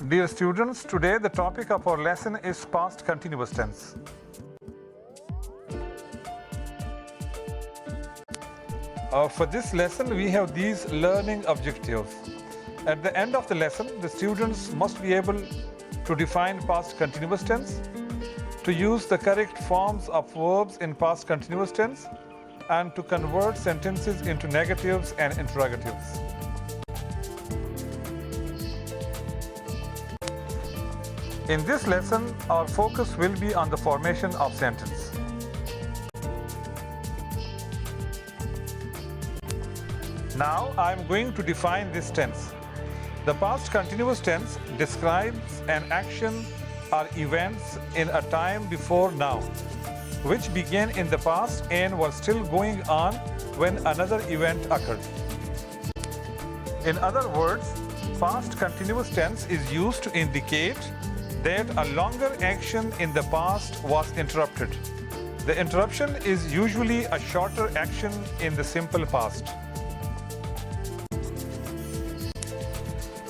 Dear students, today the topic of our lesson is past continuous tense. For this lesson, we have these learning objectives. At the end of the lesson, the students must be able to define past continuous tense, to use the correct forms of verbs in past continuous tense, and to convert sentences into negatives and interrogatives. In this lesson, our focus will be on the formation of sentence. Now, I am going to define this tense. The past continuous tense describes an action or events in a time before now, which began in the past and were still going on when another event occurred. In other words, past continuous tense is used to indicate that a longer action in the past was interrupted. The interruption is usually a shorter action in the simple past.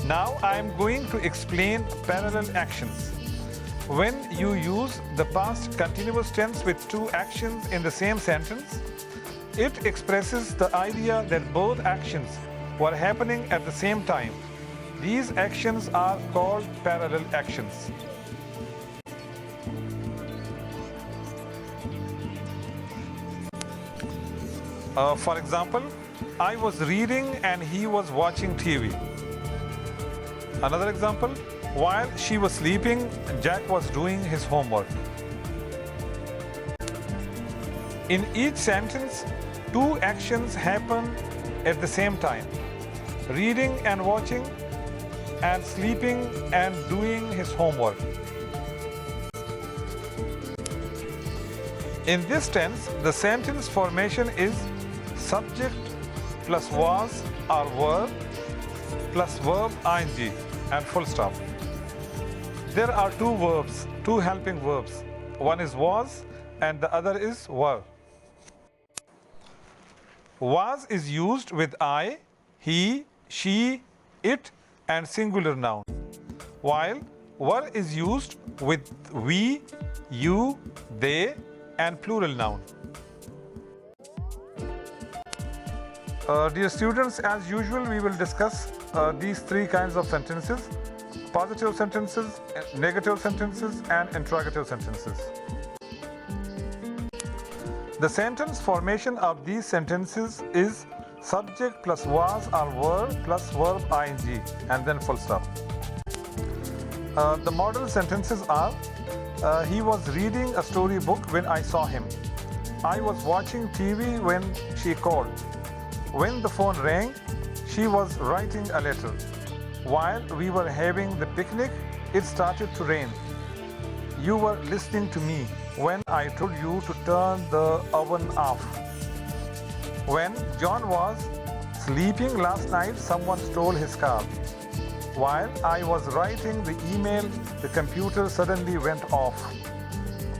Now I am going to explain parallel actions. When you use the past continuous tense with two actions in the same sentence, it expresses the idea that both actions were happening at the same time. These actions are called parallel actions. For example, I was reading and he was watching TV. Another example, while she was sleeping, Jack was doing his homework. In each sentence, two actions happen at the same time: reading and watching, and sleeping and doing his homework. In this tense, the sentence formation is subject plus was or were plus verb ing and full stop. There are two verbs, two helping verbs. One is was and the other is were. Was is used with I, he, she, it and singular noun, while were is used with we, you, they and plural noun. Dear students, as usual, we will discuss these three kinds of sentences: positive sentences, negative sentences and interrogative sentences. The sentence formation of these sentences is subject plus was or were plus verb ing and then full stop. The model sentences are: he was reading a storybook when I saw him. I was watching TV when she called. When the phone rang, she was writing a letter. While we were having the picnic, it started to rain. You were listening to me when I told you to turn the oven off. When John was sleeping last night, someone stole his car. While I was writing the email, the computer suddenly went off.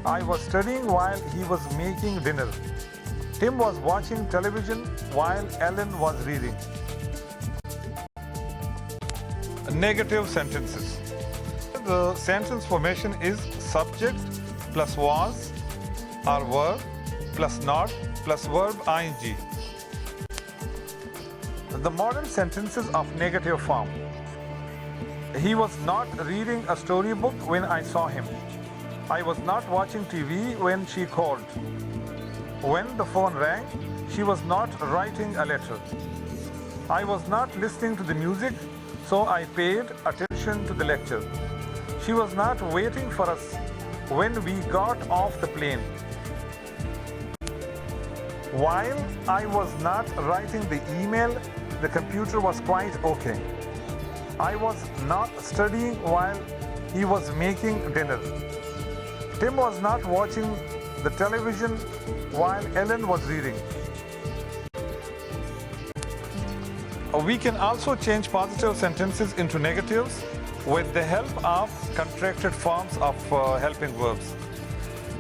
I was studying while he was making dinner. Tim was watching television while Ellen was reading. Negative sentences. The sentence formation is subject plus was or were plus not plus verb ing. The modern sentences of negative form: he was not reading a storybook when I saw him. I was not watching TV when she called. When the phone rang, she was not writing a letter. I was not listening to the music, so I paid attention to the lecture. She was not waiting for us when we got off the plane. While I was not writing the email, the computer was quite okay. I was not studying while he was making dinner. Tim was not watching the television while Ellen was reading. We can also change positive sentences into negatives with the help of contracted forms of helping verbs.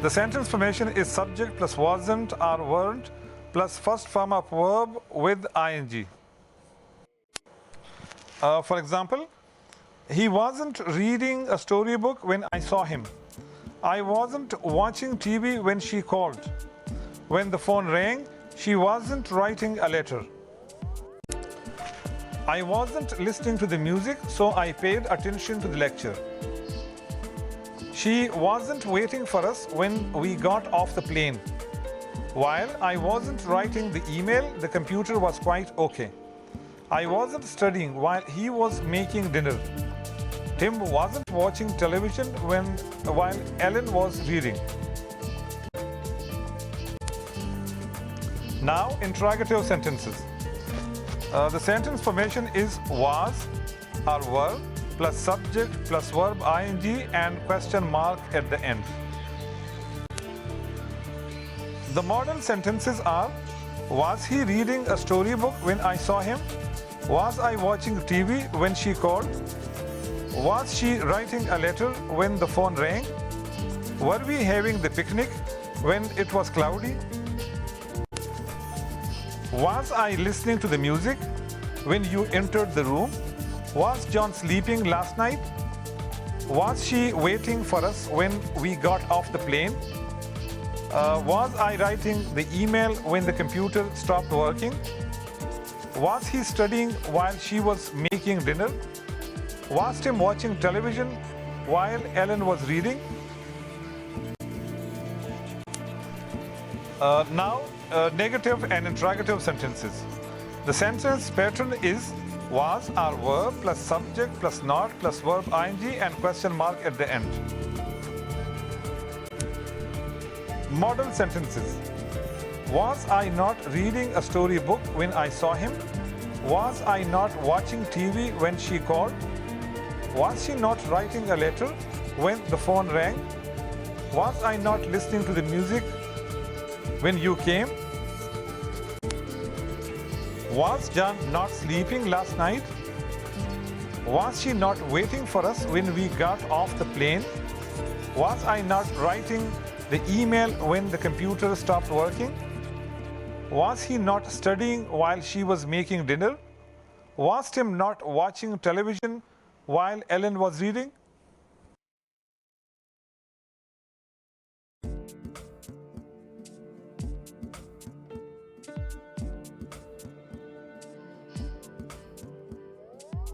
The sentence formation is subject plus wasn't or weren't plus first form of verb with ing. For example, he wasn't reading a storybook when I saw him. I wasn't watching TV when she called. When the phone rang, she wasn't writing a letter. I wasn't listening to the music, so I paid attention to the lecture. She wasn't waiting for us when we got off the plane. While I wasn't writing the email, the computer was quite okay. I wasn't studying while he was making dinner. Tim wasn't watching television while Ellen was reading. Now, interrogative sentences. The sentence formation is was or verb plus subject plus verb ing and question mark at the end. The model sentences are: was he reading a storybook when I saw him? Was I watching TV when she called? Was she writing a letter when the phone rang? Were we having the picnic when it was cloudy? Was I listening to the music when you entered the room? Was John sleeping last night? Was she waiting for us when we got off the plane? Was I writing the email when the computer stopped working? Was he studying while she was making dinner? Was Tim watching television while Ellen was reading? Now, negative and interrogative sentences. The sentence pattern is was or verb plus subject plus not plus verb ing and question mark at the end. Model sentences. Was I not reading a storybook when I saw him? Was I not watching TV when she called? Was she not writing a letter when the phone rang? Was I not listening to the music when you came? Was John not sleeping last night? Was she not waiting for us when we got off the plane? Was I not writing the email when the computer stopped working? Was he not studying while she was making dinner? Was Tim not watching television while Ellen was reading?